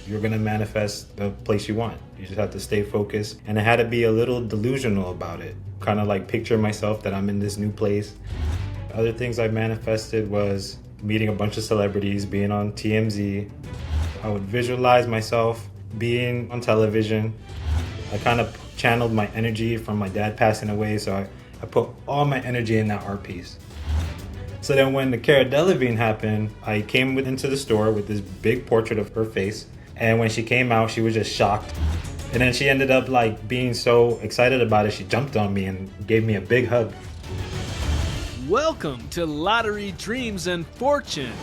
you're gonna manifest the place you want. You just have to stay focused. And I had to be a little delusional about it. Kind of like picture myself that I'm in this new place. Other things I manifested was meeting a bunch of celebrities, being on TMZ. I would visualize myself being on television. I kind of channeled my energy from my dad passing away, so I put all my energy in that art piece. So then when the Cara Delevingne happened, I came into the store with this big portrait of her face. And when she came out, she was just shocked. And then she ended up like being so excited about it, she jumped on me and gave me a big hug. Welcome to Lottery Dreams and Fortune.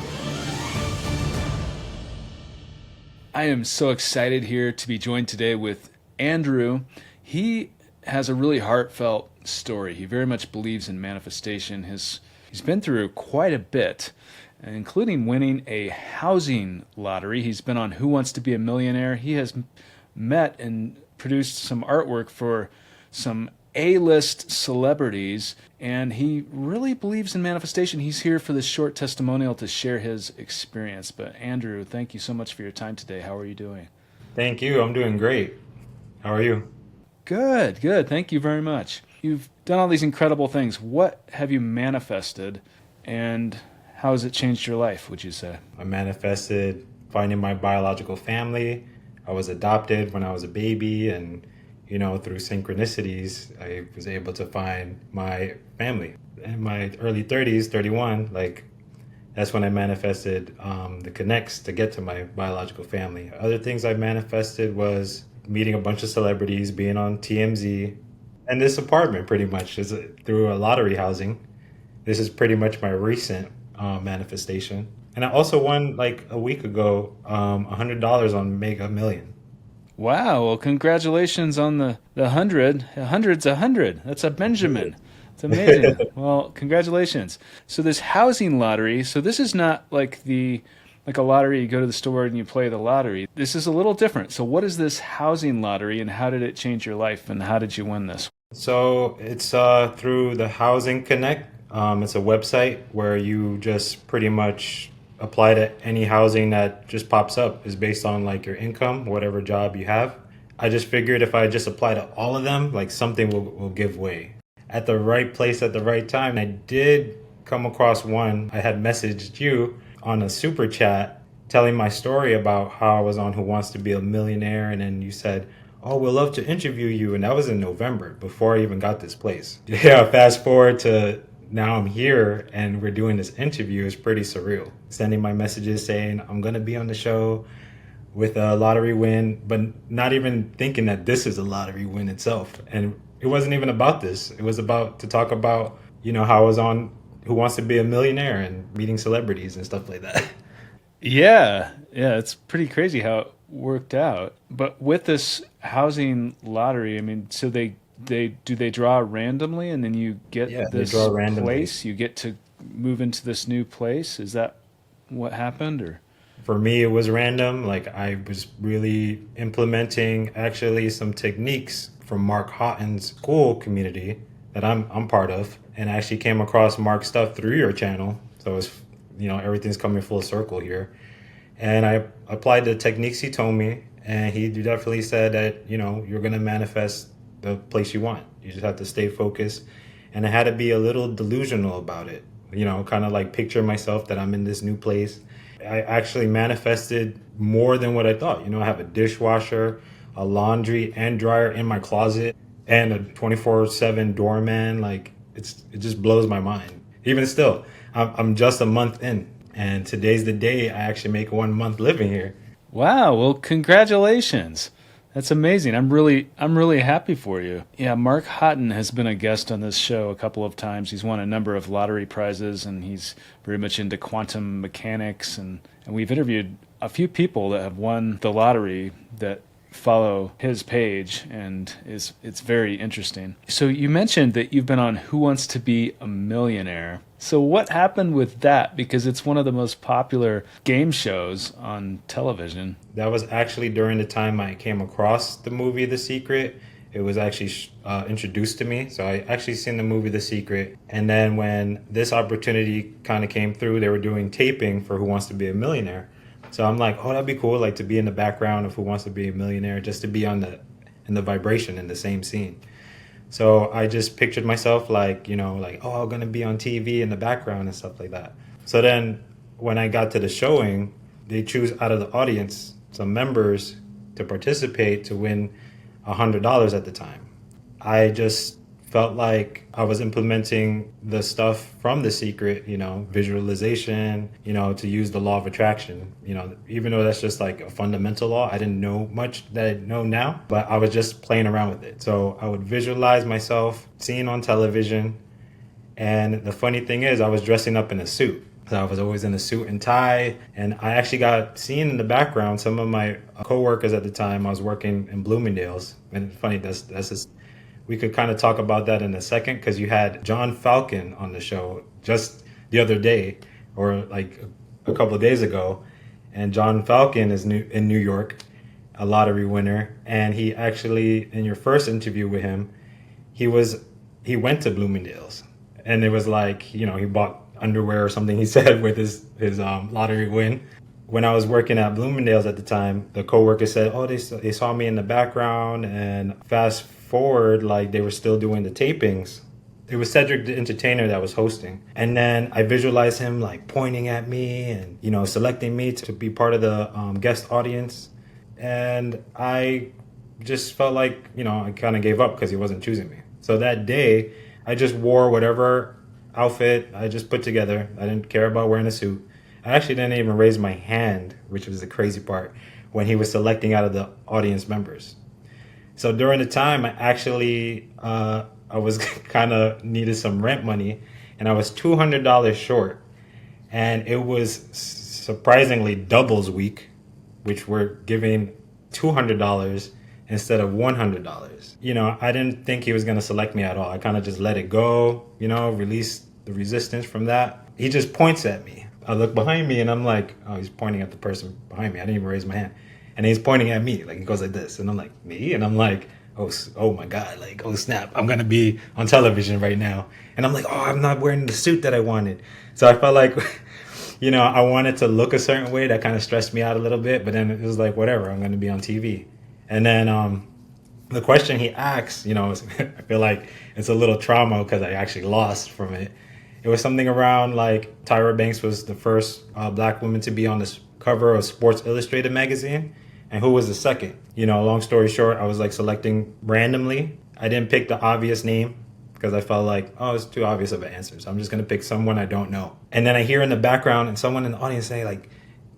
I am so excited here to be joined today with Andrew. He has a really heartfelt story. He very much believes in manifestation. He's been through quite a bit, including winning a housing lottery. He's been on Who Wants to Be a Millionaire. He has met and produced some artwork for some A-list celebrities, and he really believes in manifestation. He's here for this short testimonial to share his experience. But Andrew, thank you so much for your time today. How are you doing? Thank you. I'm doing great. How are you? Good. Thank you very much. You've done all these incredible things. What have you manifested, and how has it changed your life, would you say? I manifested finding my biological family. I was adopted when I was a baby, and through synchronicities, I was able to find my family. In my early 30s, 31, that's when I manifested the connects to get to my biological family. Other things I manifested was meeting a bunch of celebrities, being on TMZ, and this apartment pretty much is through a lottery housing. This is pretty much my recent manifestation. And I also won a week ago $100 on Mega Million. Wow, well, congratulations on the 100. A hundred's 100. That's a Benjamin. It's amazing. Well, congratulations. So this housing lottery, so this is not like a lottery, you go to the store and you play the lottery. This is a little different. So what is this housing lottery, and how did it change your life, and how did you win this? So it's through the Housing Connect. It's a website where you just pretty much apply to any housing that just pops up. Is based on your income, whatever job you have. I just figured if I just apply to all of them, something will give way. At the right place at the right time. I did come across one. I had messaged you on a super chat telling my story about how I was on Who Wants to Be a Millionaire, and then you said, "Oh, we'll love to interview you," and that was in November, before I even got this place. Yeah, fast forward to now I'm here and we're doing this interview. Is pretty surreal. Sending my messages saying I'm gonna be on the show with a lottery win, but not even thinking that this is a lottery win itself. And it wasn't even about this. It was about to talk about, how I was on Who Wants to Be a Millionaire and meeting celebrities and stuff like that. Yeah, it's pretty crazy how it worked out. But with this housing lottery, I mean, so they draw randomly, and then you get this they draw randomly. place. You get to move into this new place. Is that what happened, or? For me, it was random. I was really implementing actually some techniques from Mark Houghton's school community that I'm part of, and I actually came across Mark's stuff through your channel. So it's everything's coming full circle here. And I applied the techniques he told me, and he definitely said that you're gonna manifest the place you want. You just have to stay focused. And I had to be a little delusional about it. Kind of picture myself that I'm in this new place. I actually manifested more than what I thought. I have a dishwasher, a laundry and dryer in my closet, and a 24/7 doorman. It just blows my mind. Even still, I'm just a month in, and today's the day I actually make 1 month living here. Wow, well, congratulations. That's amazing. I'm really happy for you. Yeah, Mark Houghton has been a guest on this show a couple of times. He's won a number of lottery prizes, and he's very much into quantum mechanics. And we've interviewed a few people that have won the lottery that follow his page, and it's very interesting. So you mentioned that you've been on Who Wants to Be a Millionaire. So what happened with that? Because it's one of the most popular game shows on television. That was actually during the time I came across the movie The Secret. It was actually introduced to me. So I actually seen the movie The Secret. And then when this opportunity kind of came through, they were doing taping for Who Wants to Be a Millionaire. So I'm like, oh, that'd be cool, like to be in the background of Who Wants to Be a Millionaire, just to be in the vibration in the same scene. So I just pictured myself like, like, oh, I'm gonna be on TV in the background and stuff like that. So then when I got to the showing, they choose out of the audience some members to participate to win $100 at the time. I just felt like I was implementing the stuff from The Secret, visualization, to use the law of attraction, even though that's just like a fundamental law. I didn't know much that I know now, but I was just playing around with it. So I would visualize myself seeing on television. And the funny thing is, I was dressing up in a suit. So I was always in a suit and tie. And I actually got seen in the background. Some of my coworkers at the time, I was working in Bloomingdale's. And it's funny, that's just, we could kind of talk about that in a second, because you had John Falcon on the show just the other day, or like a couple of days ago. And John Falcon is in New York, a lottery winner. And he actually, in your first interview with him, he went to Bloomingdale's. And it was like, he bought underwear or something, he said, with his lottery win. When I was working at Bloomingdale's at the time, the coworker said, oh, they saw me in the background. And fast forward, like they were still doing the tapings. It was Cedric the Entertainer that was hosting. And then I visualized him like pointing at me and, selecting me to be part of the guest audience. And I just felt like, I kind of gave up because he wasn't choosing me. So that day, I just wore whatever outfit I just put together. I didn't care about wearing a suit. I actually didn't even raise my hand, which was the crazy part, when he was selecting out of the audience members. So during the time, I actually, I was kind of needed some rent money, and I was $200 short. And it was surprisingly doubles week, which were giving $200 instead of $100. I didn't think he was going to select me at all. I kind of just let it go, release the resistance from that. He just points at me. I look behind me and I'm like, oh, he's pointing at the person behind me. I didn't even raise my hand. And he's pointing at me, like he goes like this. And I'm like, me? And I'm like, oh my God, like, oh snap, I'm going to be on television right now. And I'm like, oh, I'm not wearing the suit that I wanted. So I felt like, I wanted to look a certain way that kind of stressed me out a little bit. But then it was like, whatever, I'm going to be on TV. And then the question he asked, I feel like it's a little trauma because I actually lost from it. It was something around like Tyra Banks was the first black woman to be on the cover of Sports Illustrated magazine. And who was the second? Long story short, I was like selecting randomly. I didn't pick the obvious name because I felt like, oh, it's too obvious of an answer. So I'm just going to pick someone I don't know. And then I hear in the background and someone in the audience say like,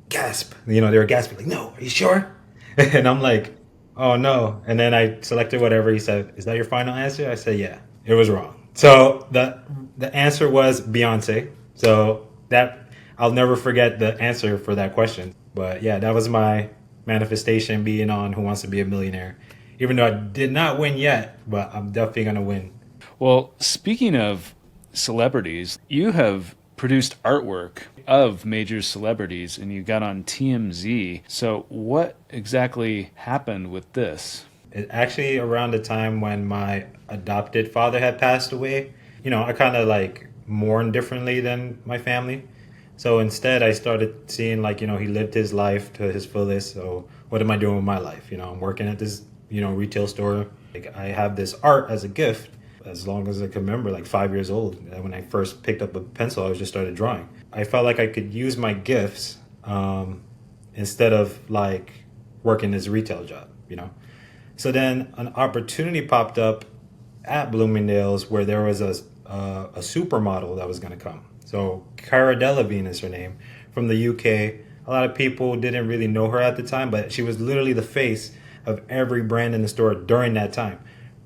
gasp. They were gasping like, no, are you sure? And I'm like, oh no. And then I selected whatever. He said, is that your final answer? I said, yeah. It was wrong. So the answer was Beyonce. So that I'll never forget the answer for that question. But yeah, that was my manifestation, being on Who Wants to Be a Millionaire. Even though I did not win yet, but I'm definitely going to win. Well, speaking of celebrities, you have produced artwork of major celebrities and you got on TMZ. So what exactly happened with this? It actually around the time when my adopted father had passed away, I kind of like mourned differently than my family. So instead I started seeing like, he lived his life to his fullest. So what am I doing with my life? I'm working at this, retail store. Like I have this art as a gift. As long as I can remember, like 5 years old, when I first picked up a pencil, I just started drawing. I felt like I could use my gifts instead of like working this retail job, So then an opportunity popped up at Bloomingdale's where there was a supermodel that was going to come. So Cara Delevingne is her name, from the UK. A lot of people didn't really know her at the time, but she was literally the face of every brand in the store during that time.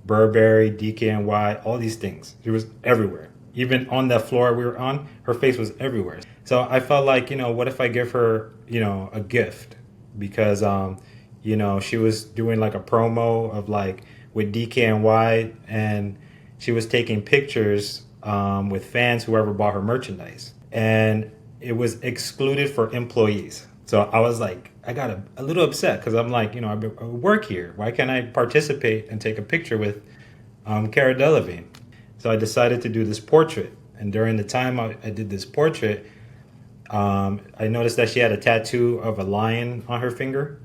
Burberry, DKNY, all these things. She was everywhere. Even on that floor we were on, her face was everywhere. So I felt like, what if I give her, a gift? Because, she was doing like a promo of like with DKNY, and she was taking pictures with fans, whoever bought her merchandise. And it was excluded for employees. So I was like, I got a little upset because I'm like, I work here. Why can't I participate and take a picture with Cara Delevingne? So I decided to do this portrait. And during the time I did this portrait, I noticed that she had a tattoo of a lion on her finger.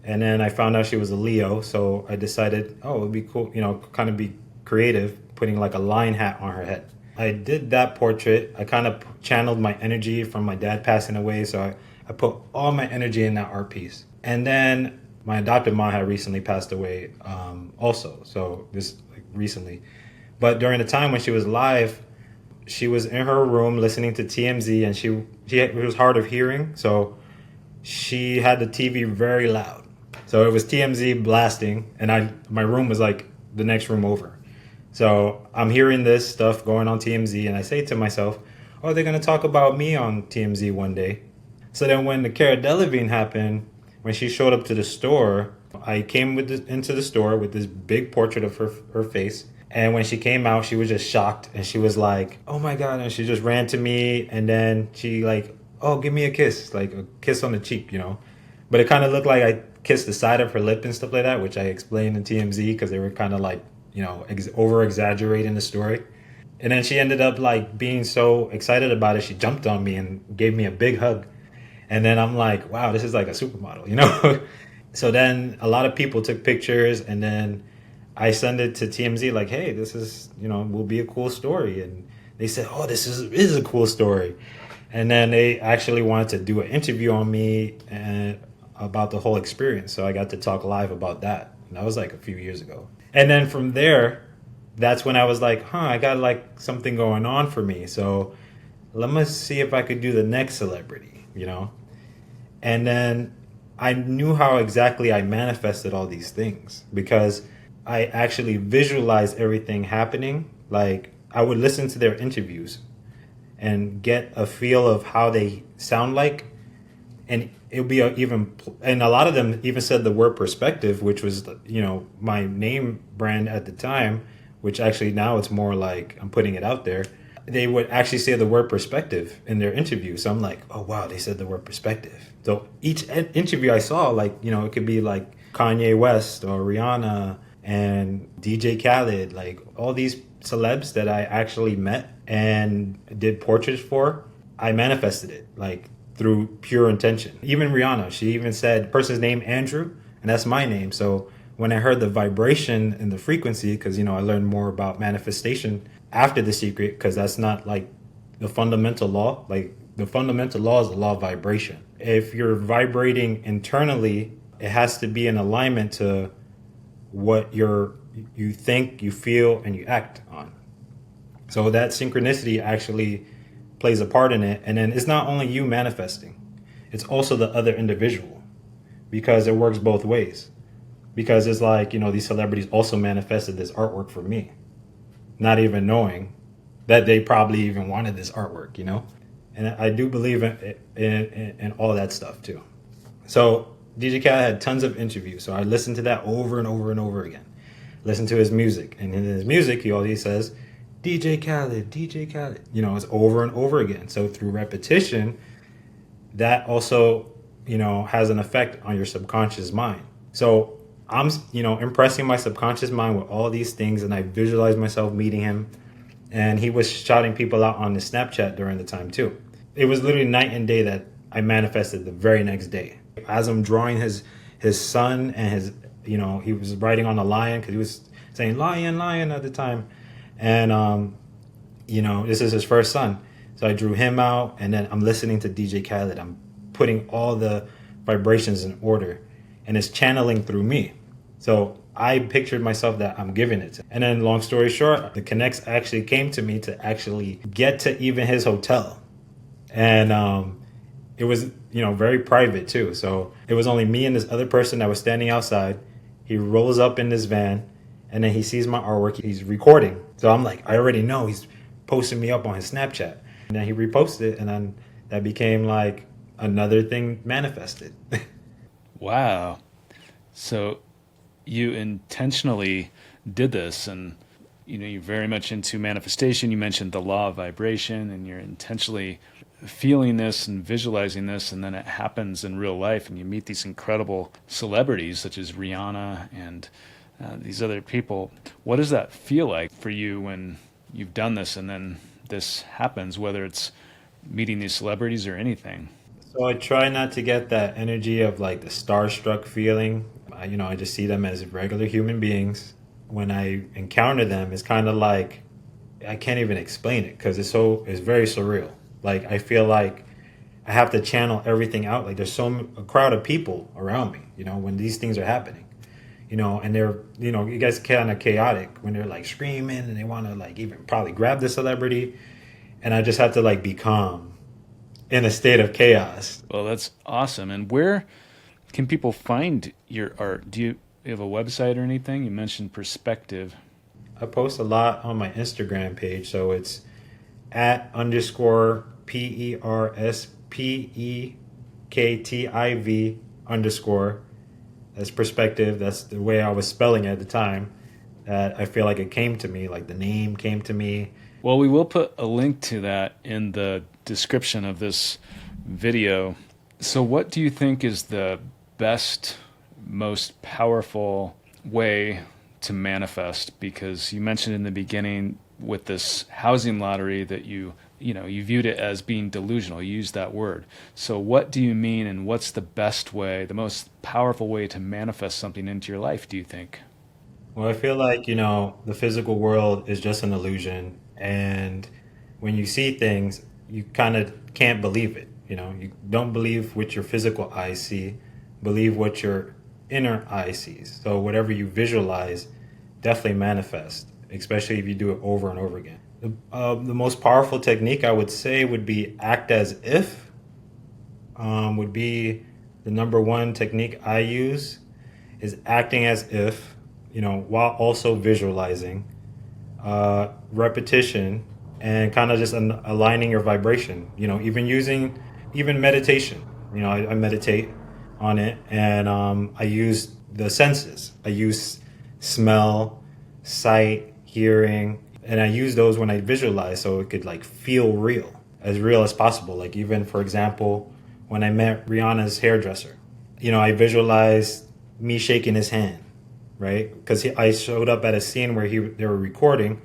And then I found out she was a Leo. So I decided, oh, it would be cool, kind of be creative, putting like a lion hat on her head. I did that portrait. I kind of channeled my energy from my dad passing away. So I put all my energy in that art piece. And then my adopted mom had recently passed away also. So this like, recently. But during the time when she was alive, she was in her room listening to TMZ, and she was hard of hearing. So she had the TV very loud. So it was TMZ blasting, and my room was like the next room over. So I'm hearing this stuff going on TMZ, and I say to myself, oh, they're going to talk about me on TMZ one day. So then when the Cara Delevingne happened, when she showed up to the store, I came into the store with this big portrait of her face. And when she came out, she was just shocked, and she was like, oh my God. And she just ran to me, and then she like, oh, give me a kiss, like a kiss on the cheek, But it kind of looked like I kissed the side of her lip and stuff like that, which I explained in TMZ because they were kind of like, over exaggerating the story. And then she ended up like being so excited about it, she jumped on me and gave me a big hug. And then I'm like, wow, this is like a supermodel. So then a lot of people took pictures, and then I sent it to TMZ like, hey, this is, will be a cool story. And they said, oh, this is a cool story. And then they actually wanted to do an interview on me and about the whole experience. So I got to talk live about that. And that was like a few years ago. And then from there, that's when I was like, I got like something going on for me. So let me see if I could do the next celebrity, And then I knew how exactly I manifested all these things because I actually visualized everything happening. Like I would listen to their interviews and get a feel of how they sound like. And it would be and a lot of them even said the word perspective, which was, my name brand at the time, which actually now it's more like I'm putting it out there. They would actually say the word perspective in their interview. So I'm like, oh, wow, they said the word perspective. So each interview I saw, like, it could be like Kanye West or Rihanna and DJ Khaled, like all these celebs that I actually met and did portraits for, I manifested it like through pure intention. Even Rihanna, she even said person's name Andrew, and that's my name. So when I heard the vibration and the frequency, because I learned more about manifestation after The Secret, because that's not like the fundamental law. Like the fundamental law is the law of vibration. If you're vibrating internally, it has to be in alignment to what you think, you feel, and you act on. So that synchronicity actually plays a part in it. And then it's not only you manifesting, it's also the other individual, because it works both ways. Because it's like, these celebrities also manifested this artwork for me, not even knowing that they probably even wanted this artwork, And I do believe in all that stuff too. So DJ Khaled had tons of interviews. So I listened to that over and over and over again. Listen to his music. And in his music, he always says, DJ Khaled, DJ Khaled. It's over and over again. So through repetition, that also, has an effect on your subconscious mind. So I'm, impressing my subconscious mind with all these things, and I visualize myself meeting him. And he was shouting people out on his Snapchat during the time too. It was literally night and day that I manifested the very next day. As I'm drawing his son and his, he was writing on a lion because he was saying lion, lion at the time. And, this is his first son. So I drew him out, and then I'm listening to DJ Khaled. I'm putting all the vibrations in order, and it's channeling through me. So I pictured myself that I'm giving it to. And then long story short, the connects actually came to me to actually get to even his hotel. And it was, very private too. So it was only me and this other person that was standing outside. He rolls up in this van, and then he sees my artwork. He's recording. So I'm like, I already know he's posting me up on his Snapchat. And then he reposted it, and then that became like another thing manifested. Wow. So you intentionally did this, and you're very much into manifestation. You mentioned the law of vibration, and you're intentionally feeling this and visualizing this, and then it happens in real life, and you meet these incredible celebrities such as Rihanna and these other people. What does that feel like for you when you've done this and then this happens, whether it's meeting these celebrities or anything? So I try not to get that energy of like the starstruck feeling. I just see them as regular human beings. When I encounter them, it's kind of like I can't even explain it because it's very surreal. Like I feel like I have to channel everything out. Like there's a crowd of people around me, when these things are happening, and they're, you guys kind of chaotic when they're like screaming and they want to like even probably grab the celebrity. And I just have to like be calm in a state of chaos. Well, that's awesome. And where can people find your art? Do you have a website or anything? You mentioned perspective. I post a lot on my Instagram page. So it's at underscore PERSPEKTIV underscore. That's perspective. That's the way I was spelling it at the time. That I feel like it came to me, like the name came to me. Well, we will put a link to that in the description of this video. So, what do you think is the best, most powerful way to manifest? Because you mentioned in the beginning with this housing lottery that you viewed it as being delusional. You used that word. So, what do you mean, and what's the best way, the most powerful way to manifest something into your life, do you think? Well, I feel like, the physical world is just an illusion. And when you see things, you kind of can't believe it. You don't believe what your physical eyes see, believe what your inner eye sees. So whatever you visualize definitely manifests, especially if you do it over and over again. The most powerful technique I would say would be act as if, would be the number one technique I use is acting as if, while also visualizing, repetition, and kind of just aligning your vibration. Even meditation. I meditate on it, and I use the senses. I use smell, sight, hearing, and I use those when I visualize so it could like feel real as possible. Like even for example, when I met Rihanna's hairdresser, I visualized me shaking his hand, right? Because I showed up at a scene where they were recording,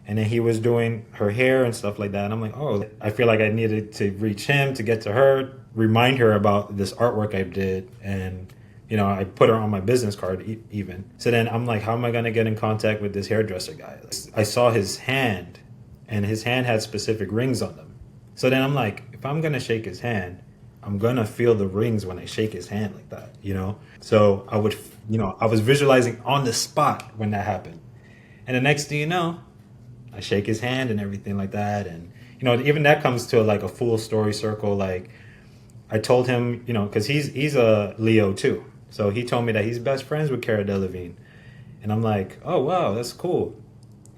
and then he was doing her hair and stuff like that. And I'm like, oh, I feel like I needed to reach him to get to her, remind her about this artwork I did, and I put her on my business card even. So then I'm like, how am I gonna get in contact with this hairdresser guy? I saw his hand, and his hand had specific rings on them. So then I'm like, if I'm gonna shake his hand, I'm gonna feel the rings when I shake his hand like that. So I was visualizing on the spot when that happened. And the next thing you know, I shake his hand and everything like that. And, even that comes to like a full story circle. Like I told him, cause he's a Leo too. So he told me that he's best friends with Cara Delevingne. And I'm like, oh, wow, that's cool.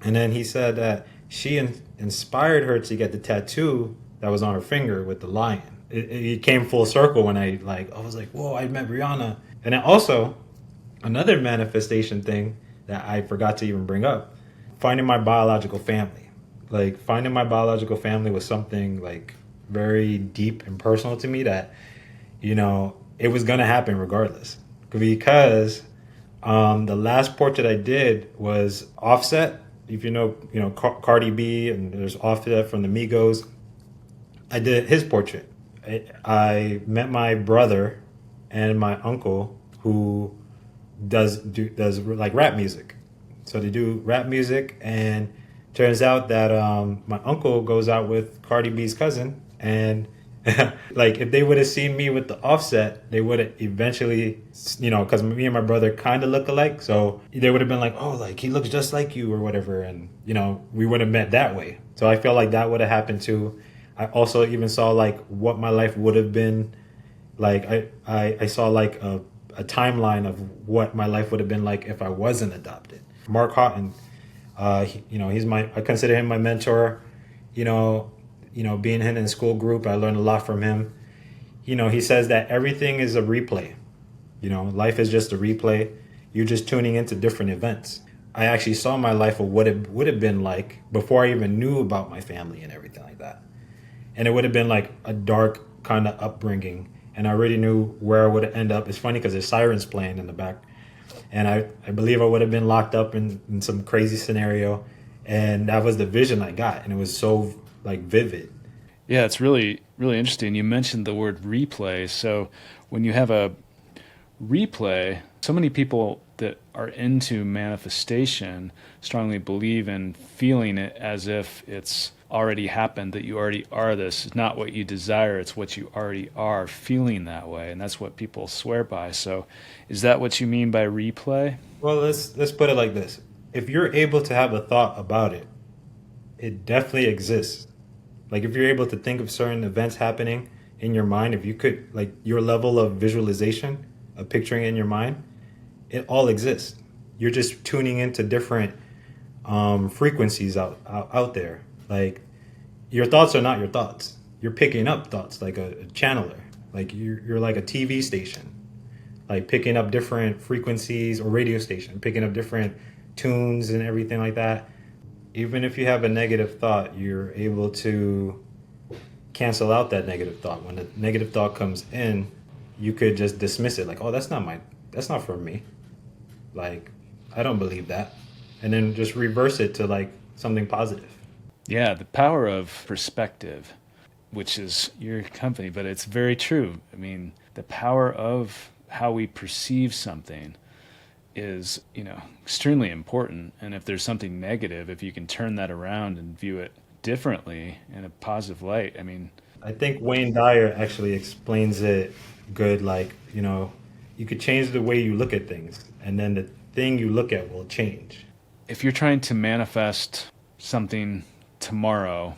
And then he said that she inspired her to get the tattoo that was on her finger with the lion. It came full circle when I was like, whoa, I met Rihanna. And then also another manifestation thing that I forgot to even bring up, finding my biological family. Like finding my biological family was something like very deep and personal to me that, it was going to happen regardless. Because the last portrait I did was Offset. If Cardi B, and there's Offset from the Migos. I did his portrait. I met my brother and my uncle who does like rap music. So they do rap music, and turns out that my uncle goes out with Cardi B's cousin, and like if they would have seen me with the Offset, they would have eventually, because me and my brother kind of look alike, so they would have been like, oh, like he looks just like you or whatever, and we would have met that way. So I feel like that would have happened too. I also even saw like what my life would have been like. I saw like a timeline of what my life would have been like if I wasn't adopted. Mark Houghton, I consider him my mentor. Being in a school group, I learned a lot from him. He says that everything is a replay. Life is just a replay. You're just tuning into different events. I actually saw my life of what it would have been like before I even knew about my family and everything like that. And it would have been like a dark kind of upbringing. And I already knew where I would end up. It's funny because there's sirens playing in the back. And I believe I would have been locked up in some crazy scenario. And that was the vision I got. And it was so like vivid. Yeah, it's really, really interesting. You mentioned the word replay. So when you have a replay, so many people that are into manifestation strongly believe in feeling it as if it's already happened, that you already are this. It's not what you desire, it's what you already are, feeling that way. And that's what people swear by. So is that what you mean by replay? Well, let's put it like this. If you're able to have a thought about it, it definitely exists. Like if you're able to think of certain events happening in your mind, if you could like your level of visualization of picturing it in your mind, it all exists. You're just tuning into different frequencies out there. Like your thoughts are not your thoughts. You're picking up thoughts like a channeler. Like you're like a TV station, like picking up different frequencies or radio station, picking up different tunes and everything like that. Even if you have a negative thought, you're able to cancel out that negative thought. When the negative thought comes in, you could just dismiss it like, oh, that's not for me. Like, I don't believe that. And then just reverse it to like something positive. Yeah, the power of perspective, which is your company, but it's very true. I mean, the power of how we perceive something is, extremely important. And if there's something negative, if you can turn that around and view it differently in a positive light, I mean, I think Wayne Dyer actually explains it good. Like, you could change the way you look at things, and then the thing you look at will change. if you're trying to manifest something tomorrow,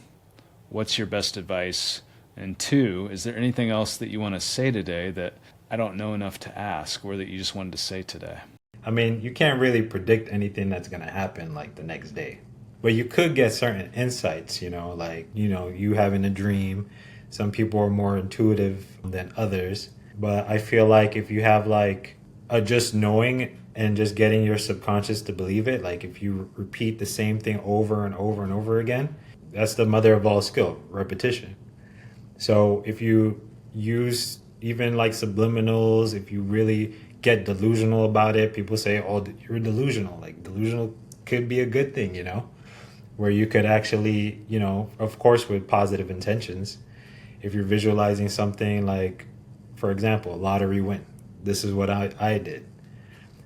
what's your best advice? And two, is there anything else that you want to say today that I don't know enough to ask, or that you just wanted to say today? I mean, you can't really predict anything that's going to happen like the next day. But you could get certain insights, like, you having a dream. Some people are more intuitive than others. But I feel like if you have like a just knowing and just getting your subconscious to believe it, like if you repeat the same thing over and over and over again, that's the mother of all skill, repetition. So if you use even like subliminals, if you really get delusional about it, people say, oh, you're delusional. Like delusional could be a good thing, where you could actually, of course, with positive intentions, if you're visualizing something like, for example, lottery win. This is what I did.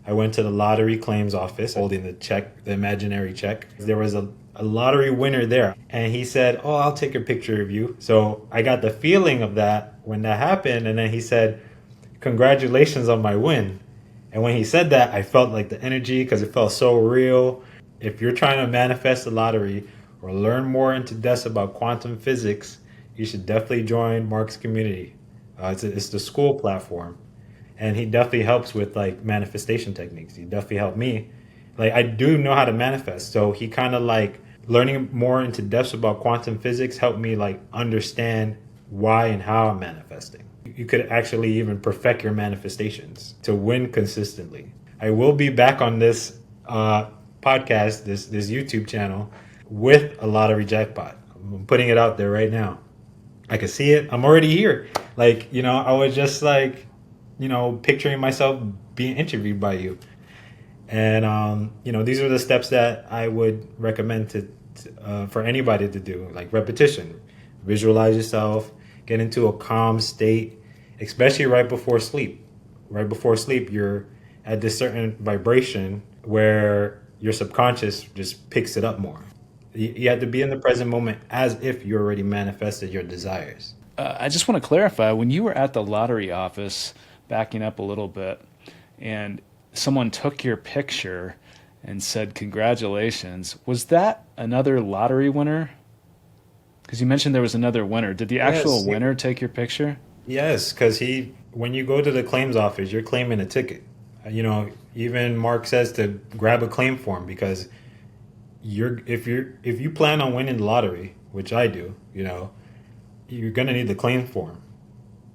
I went to the lottery claims office holding the check, the imaginary check. There was a lottery winner there. And he said, oh, I'll take a picture of you. So I got the feeling of that when that happened. And then he said, congratulations on my win. And when he said that, I felt like the energy because it felt so real. If you're trying to manifest the lottery or learn more into depths about quantum physics, you should definitely join Mark's community. It's the school platform. And he definitely helps with like manifestation techniques. He definitely helped me. Like I do know how to manifest. So he kind of like learning more into depths about quantum physics helped me like understand why and how I'm manifesting. You could actually even perfect your manifestations to win consistently. I will be back on this podcast, this YouTube channel with a lottery jackpot. I'm putting it out there right now. I can see it. I'm already here. Like, I was just like, picturing myself being interviewed by you. And, these are the steps that I would recommend for anybody to do, like repetition. Visualize yourself, get into a calm state, especially right before sleep. Right before sleep, you're at this certain vibration where your subconscious just picks it up more. You have to be in the present moment as if you already manifested your desires. I just want to clarify, when you were at the lottery office, backing up a little bit, and someone took your picture and said, congratulations, was that another lottery winner? Because you mentioned there was another winner. Did the actual Yes. winner take your picture? Yes, because when you go to the claims office, you're claiming a ticket. Even Mark says to grab a claim form because if you plan on winning the lottery, which I do, you're gonna need the claim form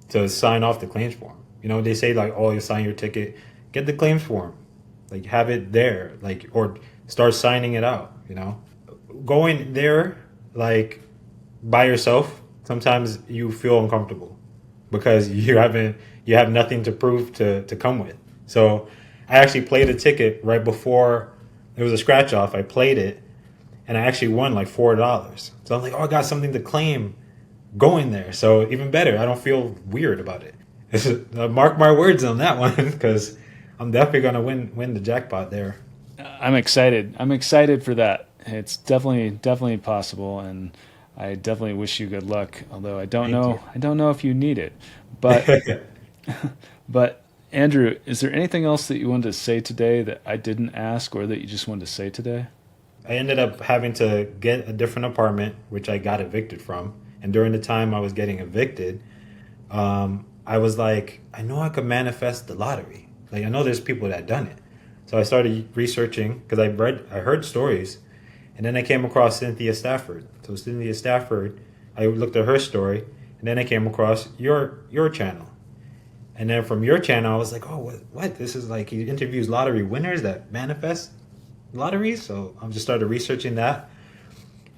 to sign off the claims form. They say like, oh, you sign your ticket, get the claims form, like have it there, like or start signing it out. Going there like by yourself, sometimes you feel uncomfortable because you have nothing to prove to come with. So I actually played a ticket right before it was a scratch off. I played it and I actually won like $4. So I'm like, oh, I got something to claim going there. So even better, I don't feel weird about it. Mark my words on that one, because I'm definitely gonna win the jackpot there. I'm excited. I'm excited for that. It's definitely possible, and I definitely wish you good luck. Although Thank you. I don't know if you need it. But but Andrew, is there anything else that you wanted to say today that I didn't ask, or that you just wanted to say today? I ended up having to get a different apartment, which I got evicted from. And during the time I was getting evicted, I was like, I know I could manifest the lottery. Like, I know there's people that done it. So I started researching, because I heard stories, and then I came across Cynthia Stafford. So Cynthia Stafford, I looked at her story, and then I came across your channel. And then from your channel, I was like, oh, what? This is like, he interviews lottery winners that manifest lotteries. So I just started researching that.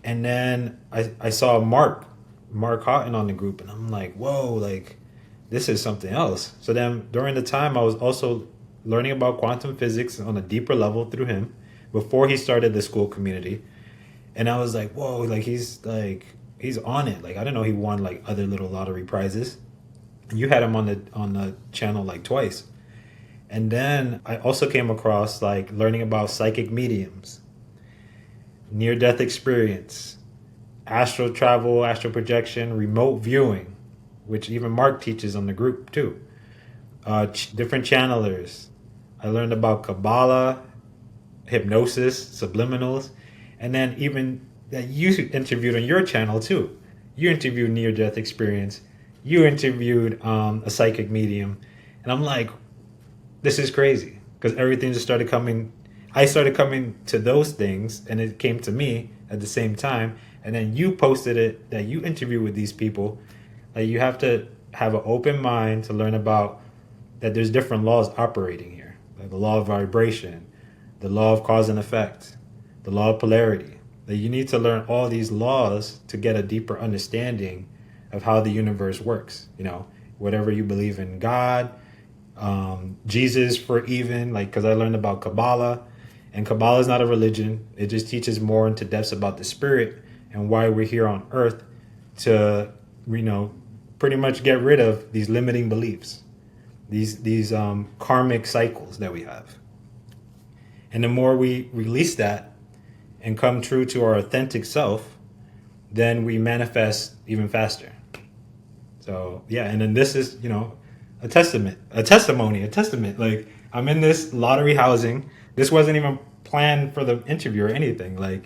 And then I saw Mark Houghton on the group, and I'm like, whoa, like, this is something else. So then during the time, I was also learning about quantum physics on a deeper level through him before he started the school community. And I was like, whoa, like, he's on it. Like, I didn't know he won like other little lottery prizes. You had him on the channel like twice. And then I also came across like learning about psychic mediums, near death experience, astral travel, astral projection, remote viewing, which even Mark teaches on the group too. Different channelers. I learned about Kabbalah, hypnosis, subliminals, and then even that you interviewed on your channel too. You interviewed near death experience. You interviewed a psychic medium, and I'm like, this is crazy, because everything just started coming. I started coming to those things, and it came to me at the same time. And then you posted it that you interview with these people. Like, you have to have an open mind to learn about that. There's different laws operating here, like the law of vibration, the law of cause and effect, the law of polarity. That you need to learn all these laws to get a deeper understanding of how the universe works. You know, whatever you believe in, God, Jesus, for even like, because I learned about Kabbalah, and Kabbalah is not a religion. It just teaches more into depths about the spirit and why we're here on Earth to, pretty much get rid of these limiting beliefs, these karmic cycles that we have. And the more we release that and come true to our authentic self, then we manifest even faster. So yeah, and then this is, a testimony. Like, I'm in this lottery housing. This wasn't even planned for the interview or anything. Like,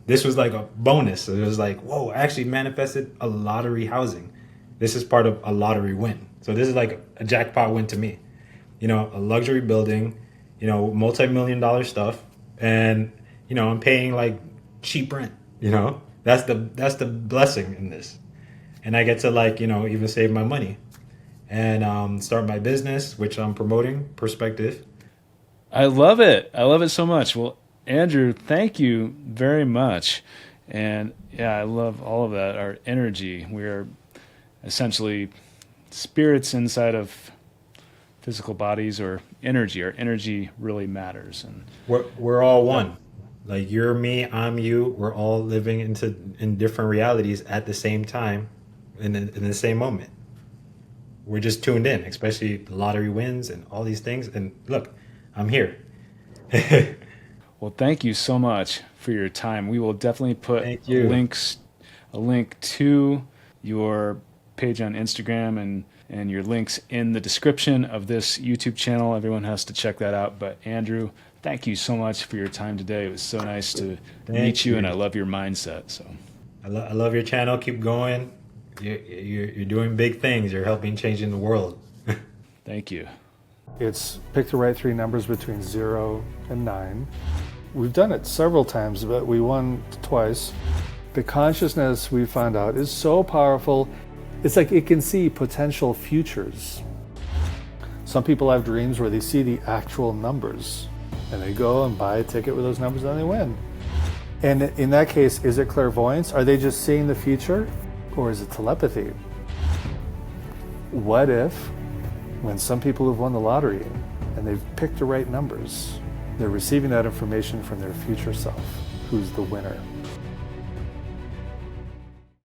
this was like a bonus. So it was like, whoa, I actually manifested a lottery housing. This is part of a lottery win. So this is like a jackpot win to me. A luxury building, multi-million-dollar stuff, and I'm paying like cheap rent. That's the blessing in this. And I get to even save my money and start my business, which I'm promoting, Perspective. I love it. I love it so much. Well, Andrew, thank you very much. And yeah, I love all of that. Our energy. We are essentially spirits inside of physical bodies, or energy. Our energy really matters. And We're all one. Like, you're me, I'm you. We're all living in different realities at the same time, in the same moment. We're just tuned in, especially the lottery wins and all these things. And look, I'm here. well, thank you so much for your time. We will definitely put Thank you. a link to your page on Instagram and your links in the description of this YouTube channel. Everyone has to check that out. But Andrew, thank you so much for your time today. It was so nice to meet you, and I love your mindset. So I love your channel. Keep going. You're doing big things. You're helping changing the world. thank you. It's pick the right three numbers between 0 and 9. We've done it several times, but we won twice. The consciousness, we found out, is so powerful. It's like it can see potential futures. Some people have dreams where they see the actual numbers, and they go and buy a ticket with those numbers, and they win. And in that case, is it clairvoyance? Are they just seeing the future? Or is it telepathy? What if, when some people have won the lottery and they've picked the right numbers, they're receiving that information from their future self, who's the winner?